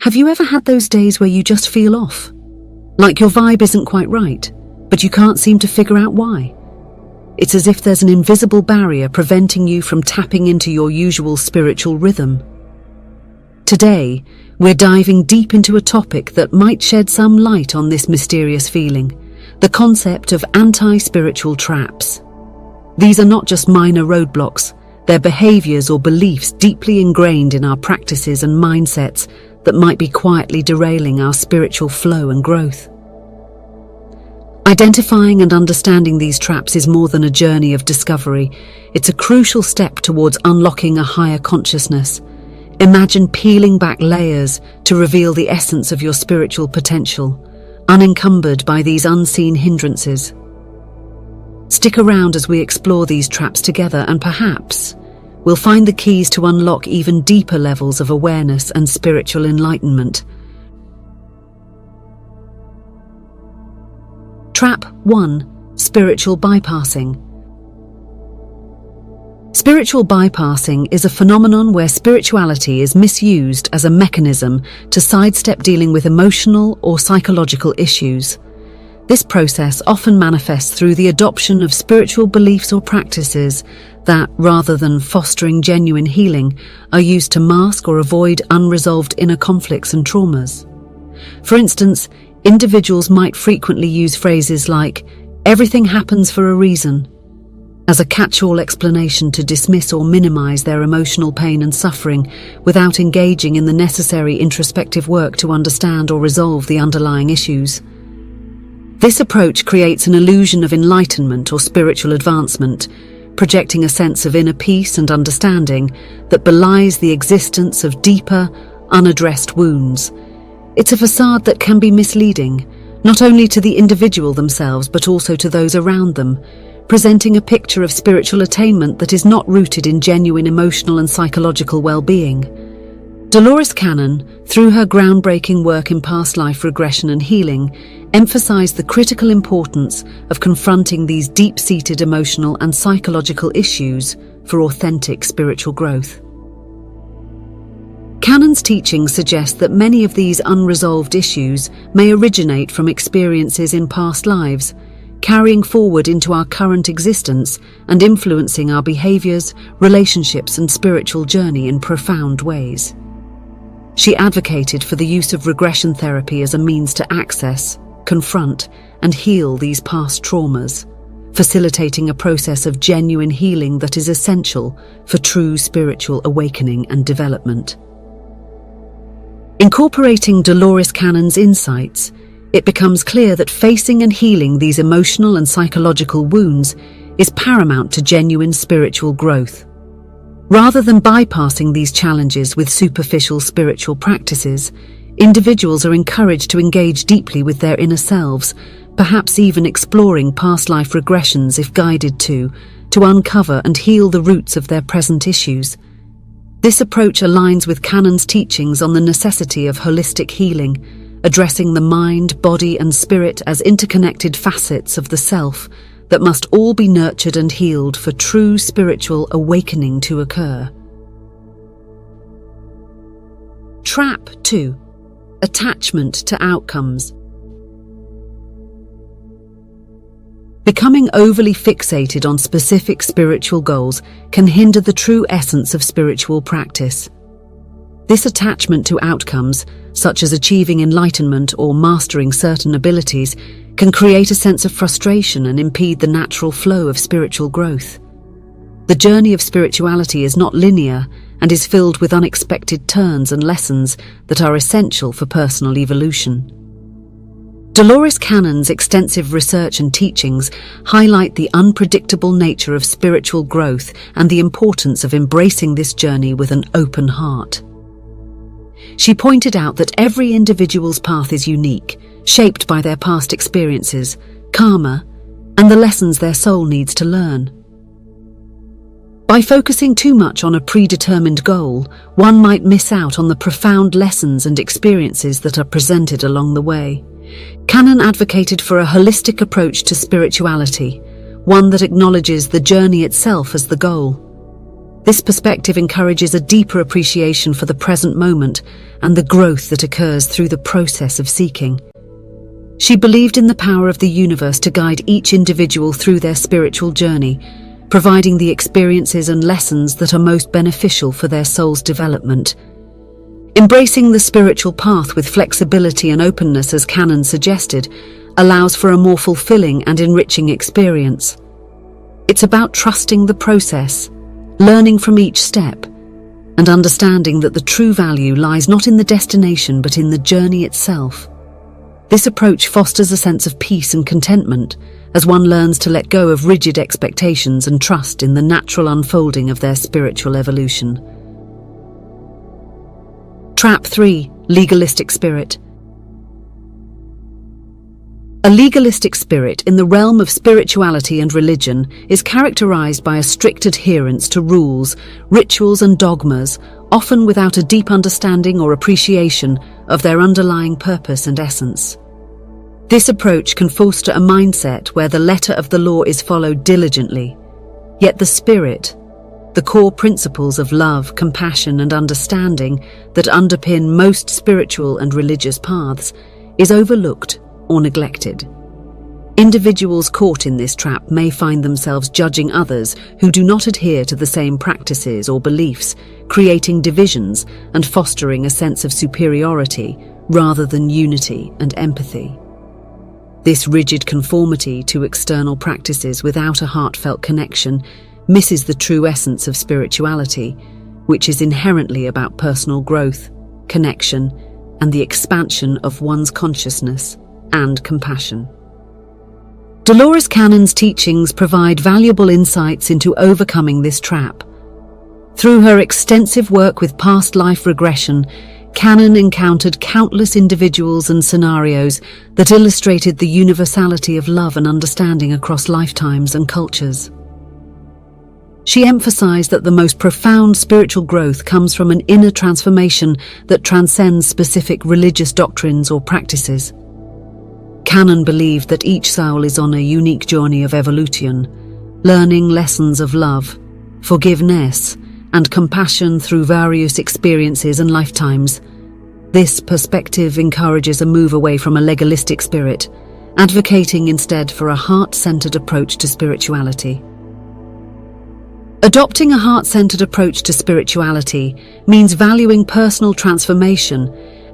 Have you ever had those days where you just feel off? Like your vibe isn't quite right, but you can't seem to figure out why? It's as if there's an invisible barrier preventing you from tapping into your usual spiritual rhythm. Today, we're diving deep into a topic that might shed some light on this mysterious feeling, the concept of anti-spiritual traps. These are not just minor roadblocks, they're behaviors or beliefs deeply ingrained in our practices and mindsets that might be quietly derailing our spiritual flow and growth. Identifying and understanding these traps is more than a journey of discovery. It's a crucial step towards unlocking a higher consciousness. Imagine peeling back layers to reveal the essence of your spiritual potential, unencumbered by these unseen hindrances. Stick around as we explore these traps together, and perhaps we'll find the keys to unlock even deeper levels of awareness and spiritual enlightenment. Trap 1. Spiritual bypassing. Spiritual bypassing is a phenomenon where spirituality is misused as a mechanism to sidestep dealing with emotional or psychological issues. This process often manifests through the adoption of spiritual beliefs or practices that, rather than fostering genuine healing, are used to mask or avoid unresolved inner conflicts and traumas. For instance, individuals might frequently use phrases like, "everything happens for a reason," as a catch-all explanation to dismiss or minimize their emotional pain and suffering without engaging in the necessary introspective work to understand or resolve the underlying issues. This approach creates an illusion of enlightenment or spiritual advancement, projecting a sense of inner peace and understanding that belies the existence of deeper, unaddressed wounds. It's a facade that can be misleading, not only to the individual themselves but also to those around them, presenting a picture of spiritual attainment that is not rooted in genuine emotional and psychological well-being. Dolores Cannon, through her groundbreaking work in past life regression and healing, emphasized the critical importance of confronting these deep-seated emotional and psychological issues for authentic spiritual growth. Cannon's teachings suggest that many of these unresolved issues may originate from experiences in past lives, carrying forward into our current existence and influencing our behaviors, relationships, and spiritual journey in profound ways. She advocated for the use of regression therapy as a means to access, confront, and heal these past traumas, facilitating a process of genuine healing that is essential for true spiritual awakening and development. Incorporating Dolores Cannon's insights, it becomes clear that facing and healing these emotional and psychological wounds is paramount to genuine spiritual growth. Rather than bypassing these challenges with superficial spiritual practices, individuals are encouraged to engage deeply with their inner selves, perhaps even exploring past life regressions if guided to uncover and heal the roots of their present issues. This approach aligns with Cannon's teachings on the necessity of holistic healing, addressing the mind, body, and spirit as interconnected facets of the self that must all be nurtured and healed for true spiritual awakening to occur. Trap 2. Attachment to outcomes. Becoming overly fixated on specific spiritual goals can hinder the true essence of spiritual practice. This attachment to outcomes, such as achieving enlightenment or mastering certain abilities, can create a sense of frustration and impede the natural flow of spiritual growth. The journey of spirituality is not linear and is filled with unexpected turns and lessons that are essential for personal evolution. Dolores Cannon's extensive research and teachings highlight the unpredictable nature of spiritual growth and the importance of embracing this journey with an open heart. She pointed out that every individual's path is unique, shaped by their past experiences, karma, and the lessons their soul needs to learn. By focusing too much on a predetermined goal, one might miss out on the profound lessons and experiences that are presented along the way. Cannon advocated for a holistic approach to spirituality, one that acknowledges the journey itself as the goal. This perspective encourages a deeper appreciation for the present moment and the growth that occurs through the process of seeking. She believed in the power of the universe to guide each individual through their spiritual journey, providing the experiences and lessons that are most beneficial for their soul's development. Embracing the spiritual path with flexibility and openness, as Canon suggested, allows for a more fulfilling and enriching experience. It's about trusting the process, learning from each step, and understanding that the true value lies not in the destination but in the journey itself. This approach fosters a sense of peace and contentment as one learns to let go of rigid expectations and trust in the natural unfolding of their spiritual evolution. Trap 3. Legalistic spirit. A legalistic spirit in the realm of spirituality and religion is characterized by a strict adherence to rules, rituals and dogmas, often without a deep understanding or appreciation of their underlying purpose and essence. This approach can foster a mindset where the letter of the law is followed diligently, yet the spirit, the core principles of love, compassion and understanding that underpin most spiritual and religious paths, is overlooked or neglected. Individuals caught in this trap may find themselves judging others who do not adhere to the same practices or beliefs, creating divisions and fostering a sense of superiority rather than unity and empathy. This rigid conformity to external practices without a heartfelt connection misses the true essence of spirituality, which is inherently about personal growth, connection, and the expansion of one's consciousness and compassion. Dolores Cannon's teachings provide valuable insights into overcoming this trap. Through her extensive work with past life regression, Cannon encountered countless individuals and scenarios that illustrated the universality of love and understanding across lifetimes and cultures. She emphasized that the most profound spiritual growth comes from an inner transformation that transcends specific religious doctrines or practices. Cannon believed that each soul is on a unique journey of evolution, learning lessons of love, forgiveness, and compassion through various experiences and lifetimes. This perspective encourages a move away from a legalistic spirit, advocating instead for a heart-centered approach to spirituality. Adopting a heart-centered approach to spirituality means valuing personal transformation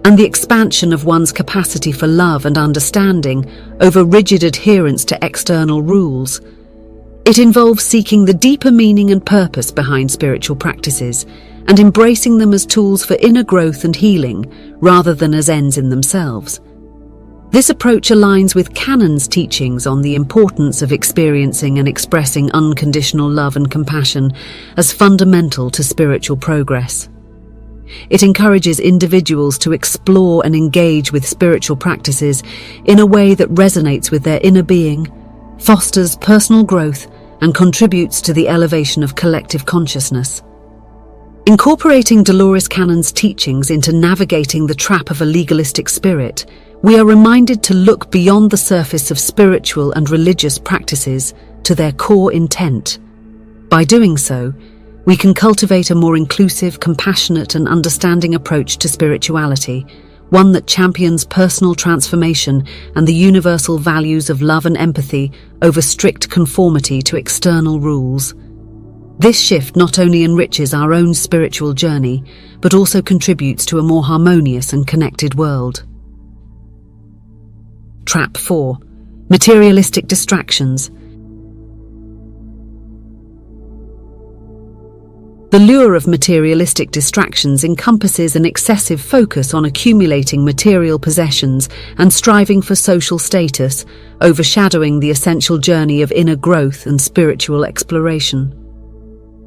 and the expansion of one's capacity for love and understanding over rigid adherence to external rules. It involves seeking the deeper meaning and purpose behind spiritual practices and embracing them as tools for inner growth and healing rather than as ends in themselves. This approach aligns with Cannon's teachings on the importance of experiencing and expressing unconditional love and compassion as fundamental to spiritual progress. It encourages individuals to explore and engage with spiritual practices in a way that resonates with their inner being, fosters personal growth, and contributes to the elevation of collective consciousness. Incorporating Dolores Cannon's teachings into navigating the trap of a legalistic spirit, we are reminded to look beyond the surface of spiritual and religious practices to their core intent. By doing so, we can cultivate a more inclusive, compassionate, and understanding approach to spirituality, one that champions personal transformation and the universal values of love and empathy over strict conformity to external rules. This shift not only enriches our own spiritual journey, but also contributes to a more harmonious and connected world. Trap 4. Materialistic distractions. The lure of materialistic distractions encompasses an excessive focus on accumulating material possessions and striving for social status, overshadowing the essential journey of inner growth and spiritual exploration.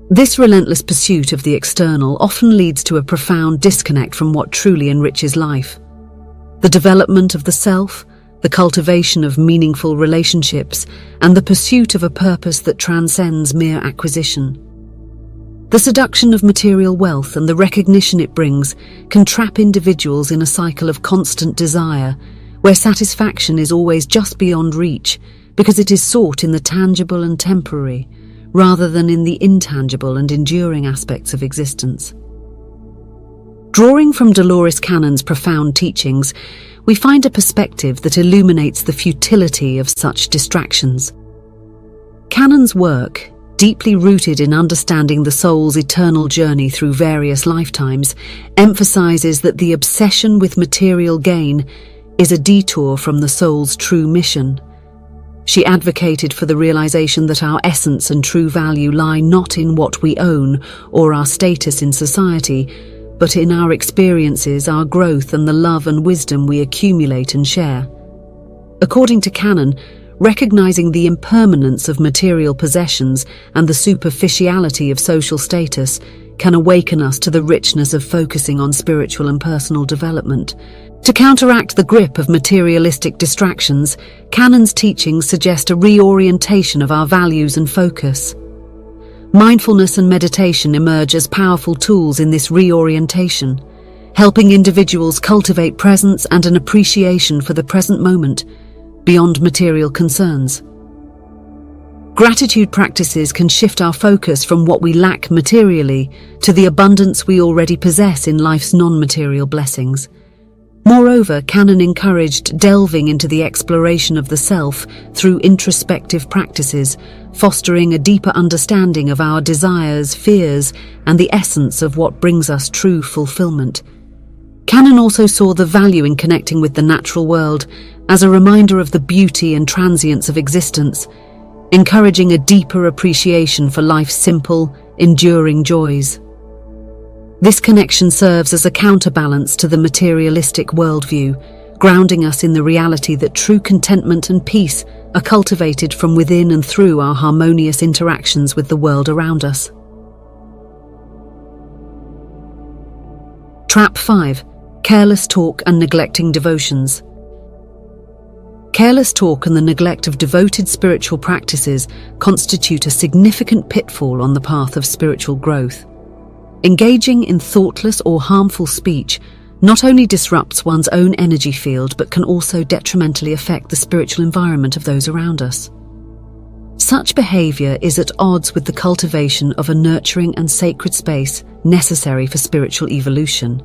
This relentless pursuit of the external often leads to a profound disconnect from what truly enriches life. The development of the self, the cultivation of meaningful relationships, and the pursuit of a purpose that transcends mere acquisition. The seduction of material wealth and the recognition it brings can trap individuals in a cycle of constant desire, where satisfaction is always just beyond reach because it is sought in the tangible and temporary, rather than in the intangible and enduring aspects of existence. Drawing from Dolores Cannon's profound teachings, we find a perspective that illuminates the futility of such distractions. Cannon's work, deeply rooted in understanding the soul's eternal journey through various lifetimes, emphasizes that the obsession with material gain is a detour from the soul's true mission. She advocated for the realization that our essence and true value lie not in what we own or our status in society, but in our experiences, our growth, and the love and wisdom we accumulate and share. According to Cannon, recognizing the impermanence of material possessions and the superficiality of social status can awaken us to the richness of focusing on spiritual and personal development. To counteract the grip of materialistic distractions, Cannon's teachings suggest a reorientation of our values and focus. Mindfulness and meditation emerge as powerful tools in this reorientation, helping individuals cultivate presence and an appreciation for the present moment, beyond material concerns. Gratitude practices can shift our focus from what we lack materially to the abundance we already possess in life's non-material blessings. Moreover, Cannon encouraged delving into the exploration of the self through introspective practices, fostering a deeper understanding of our desires, fears, and the essence of what brings us true fulfillment. Cannon also saw the value in connecting with the natural world as a reminder of the beauty and transience of existence, encouraging a deeper appreciation for life's simple, enduring joys. This connection serves as a counterbalance to the materialistic worldview, grounding us in the reality that true contentment and peace are cultivated from within and through our harmonious interactions with the world around us. Trap 5. Careless talk and neglecting devotions. Careless talk and the neglect of devoted spiritual practices constitute a significant pitfall on the path of spiritual growth. Engaging in thoughtless or harmful speech not only disrupts one's own energy field but can also detrimentally affect the spiritual environment of those around us. Such behavior is at odds with the cultivation of a nurturing and sacred space necessary for spiritual evolution.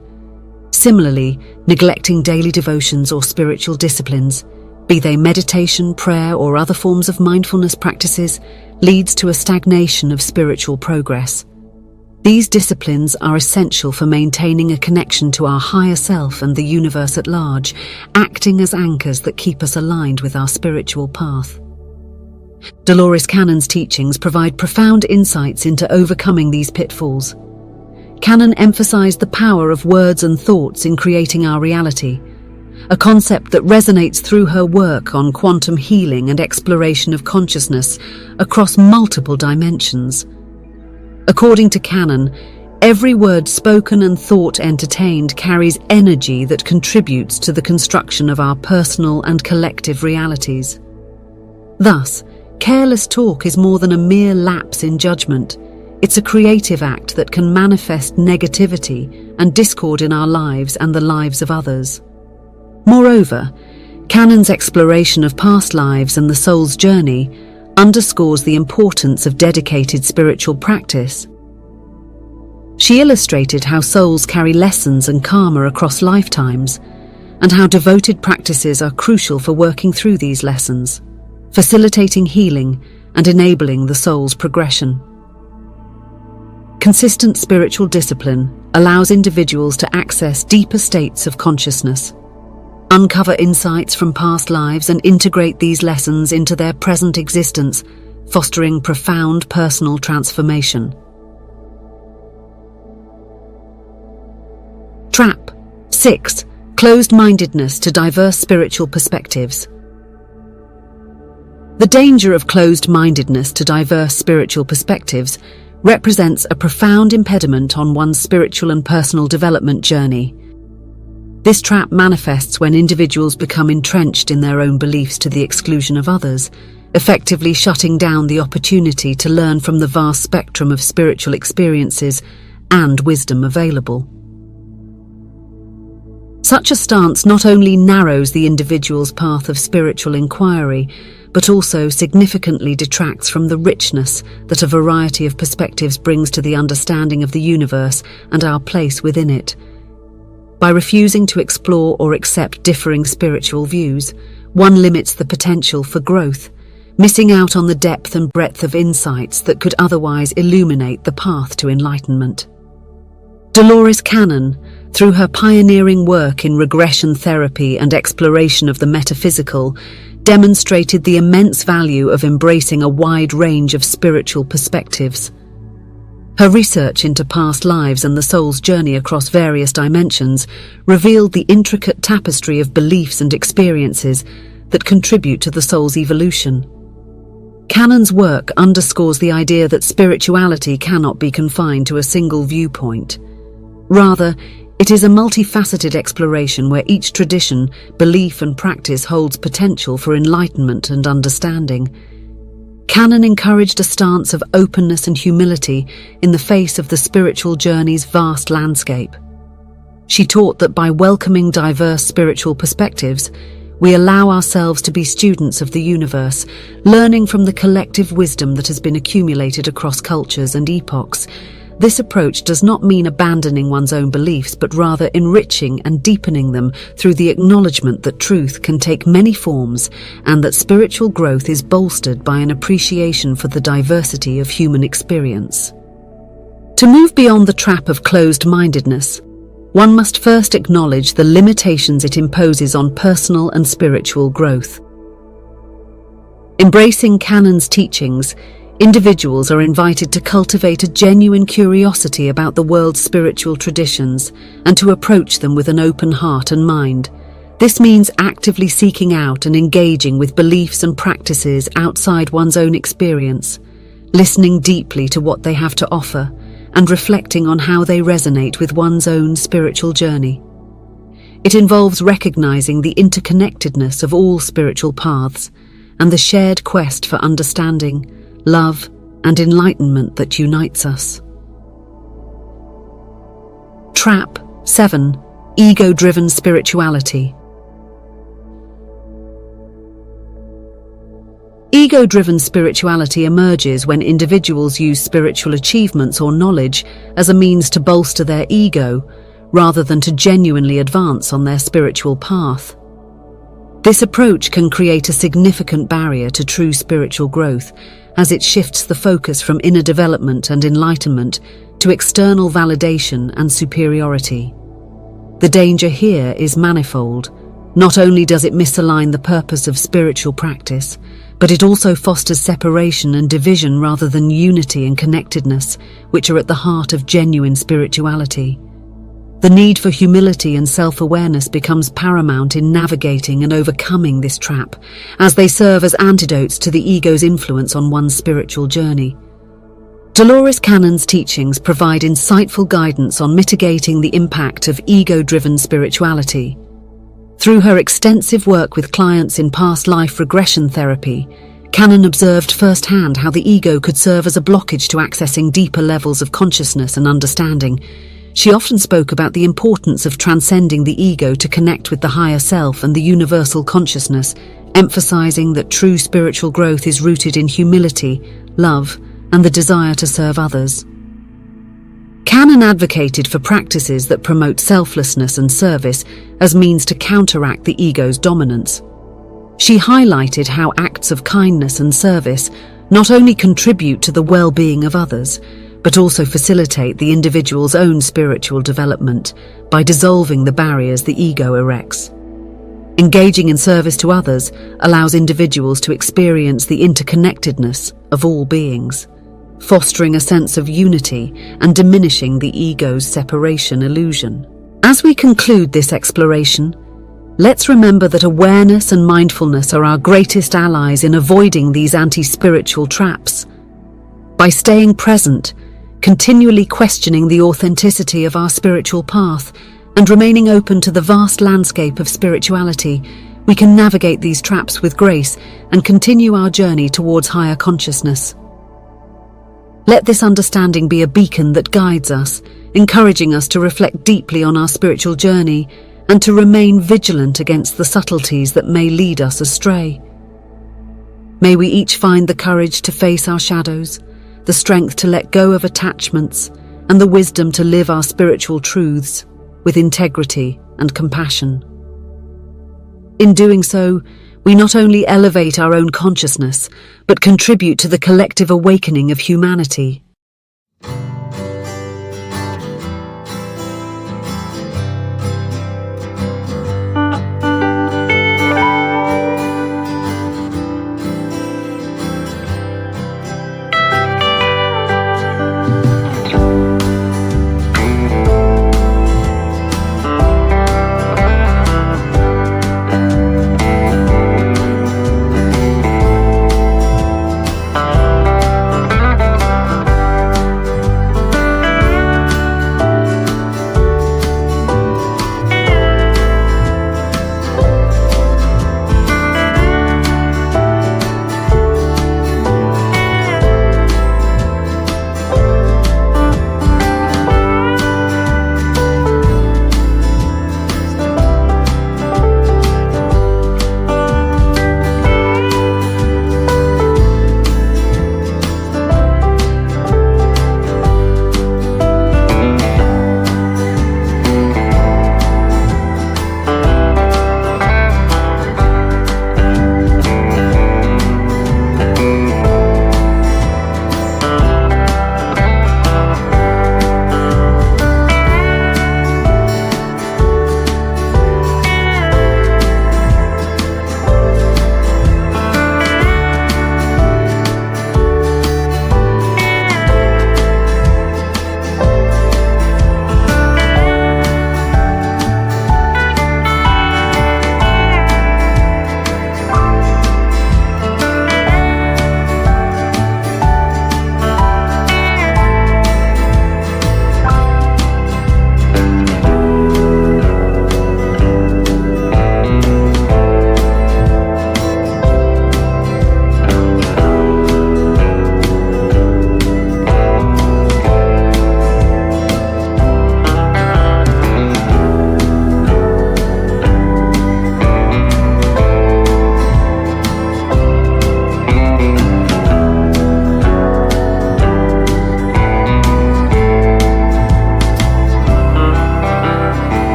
Similarly, neglecting daily devotions or spiritual disciplines, be they meditation, prayer, or other forms of mindfulness practices, leads to a stagnation of spiritual progress. These disciplines are essential for maintaining a connection to our higher self and the universe at large, acting as anchors that keep us aligned with our spiritual path. Dolores Cannon's teachings provide profound insights into overcoming these pitfalls. Cannon emphasized the power of words and thoughts in creating our reality, a concept that resonates through her work on quantum healing and exploration of consciousness across multiple dimensions. According to Cannon, every word spoken and thought entertained carries energy that contributes to the construction of our personal and collective realities. Thus, careless talk is more than a mere lapse in judgment. It's a creative act that can manifest negativity and discord in our lives and the lives of others. Moreover, Cannon's exploration of past lives and the soul's journey underscores the importance of dedicated spiritual practice. She illustrated how souls carry lessons and karma across lifetimes, and how devoted practices are crucial for working through these lessons, facilitating healing and enabling the soul's progression. Consistent spiritual discipline allows individuals to access deeper states of consciousness, uncover insights from past lives, and integrate these lessons into their present existence, fostering profound personal transformation. Trap 6. Closed-mindedness to diverse spiritual perspectives. The danger of closed-mindedness to diverse spiritual perspectives represents a profound impediment on one's spiritual and personal development journey. This trap manifests when individuals become entrenched in their own beliefs to the exclusion of others, effectively shutting down the opportunity to learn from the vast spectrum of spiritual experiences and wisdom available. Such a stance not only narrows the individual's path of spiritual inquiry, but also significantly detracts from the richness that a variety of perspectives brings to the understanding of the universe and our place within it. By refusing to explore or accept differing spiritual views, one limits the potential for growth, missing out on the depth and breadth of insights that could otherwise illuminate the path to enlightenment. Dolores Cannon, through her pioneering work in regression therapy and exploration of the metaphysical, demonstrated the immense value of embracing a wide range of spiritual perspectives. Her research into past lives and the soul's journey across various dimensions revealed the intricate tapestry of beliefs and experiences that contribute to the soul's evolution. Cannon's work underscores the idea that spirituality cannot be confined to a single viewpoint. Rather, it is a multifaceted exploration where each tradition, belief and practice holds potential for enlightenment and understanding. Cannon encouraged a stance of openness and humility in the face of the spiritual journey's vast landscape. She taught that by welcoming diverse spiritual perspectives, we allow ourselves to be students of the universe, learning from the collective wisdom that has been accumulated across cultures and epochs. This approach does not mean abandoning one's own beliefs, but rather enriching and deepening them through the acknowledgement that truth can take many forms and that spiritual growth is bolstered by an appreciation for the diversity of human experience. To move beyond the trap of closed-mindedness, one must first acknowledge the limitations it imposes on personal and spiritual growth. Embracing Cannon's teachings, individuals are invited to cultivate a genuine curiosity about the world's spiritual traditions and to approach them with an open heart and mind. This means actively seeking out and engaging with beliefs and practices outside one's own experience, listening deeply to what they have to offer, and reflecting on how they resonate with one's own spiritual journey. It involves recognizing the interconnectedness of all spiritual paths and the shared quest for understanding, love, and enlightenment that unites us. Trap 7. Ego-driven spirituality. Ego-driven spirituality emerges when individuals use spiritual achievements or knowledge as a means to bolster their ego, rather than to genuinely advance on their spiritual path. This approach can create a significant barrier to true spiritual growth, as it shifts the focus from inner development and enlightenment to external validation and superiority. The danger here is manifold. Not only does it misalign the purpose of spiritual practice, but it also fosters separation and division rather than unity and connectedness, which are at the heart of genuine spirituality. The need for humility and self-awareness becomes paramount in navigating and overcoming this trap, as they serve as antidotes to the ego's influence on one's spiritual journey. Dolores Cannon's teachings provide insightful guidance on mitigating the impact of ego-driven spirituality. Through her extensive work with clients in past life regression therapy, Cannon observed firsthand how the ego could serve as a blockage to accessing deeper levels of consciousness and understanding. She often spoke about the importance of transcending the ego to connect with the higher self and the universal consciousness, emphasizing that true spiritual growth is rooted in humility, love, and the desire to serve others. Cannon advocated for practices that promote selflessness and service as means to counteract the ego's dominance. She highlighted how acts of kindness and service not only contribute to the well-being of others, but also facilitate the individual's own spiritual development by dissolving the barriers the ego erects. Engaging in service to others allows individuals to experience the interconnectedness of all beings, fostering a sense of unity and diminishing the ego's separation illusion. As we conclude this exploration, let's remember that awareness and mindfulness are our greatest allies in avoiding these anti-spiritual traps. By staying present, continually questioning the authenticity of our spiritual path, and remaining open to the vast landscape of spirituality, we can navigate these traps with grace and continue our journey towards higher consciousness. Let this understanding be a beacon that guides us, encouraging us to reflect deeply on our spiritual journey and to remain vigilant against the subtleties that may lead us astray. May we each find the courage to face our shadows, the strength to let go of attachments, and the wisdom to live our spiritual truths with integrity and compassion. In doing so, we not only elevate our own consciousness, but contribute to the collective awakening of humanity.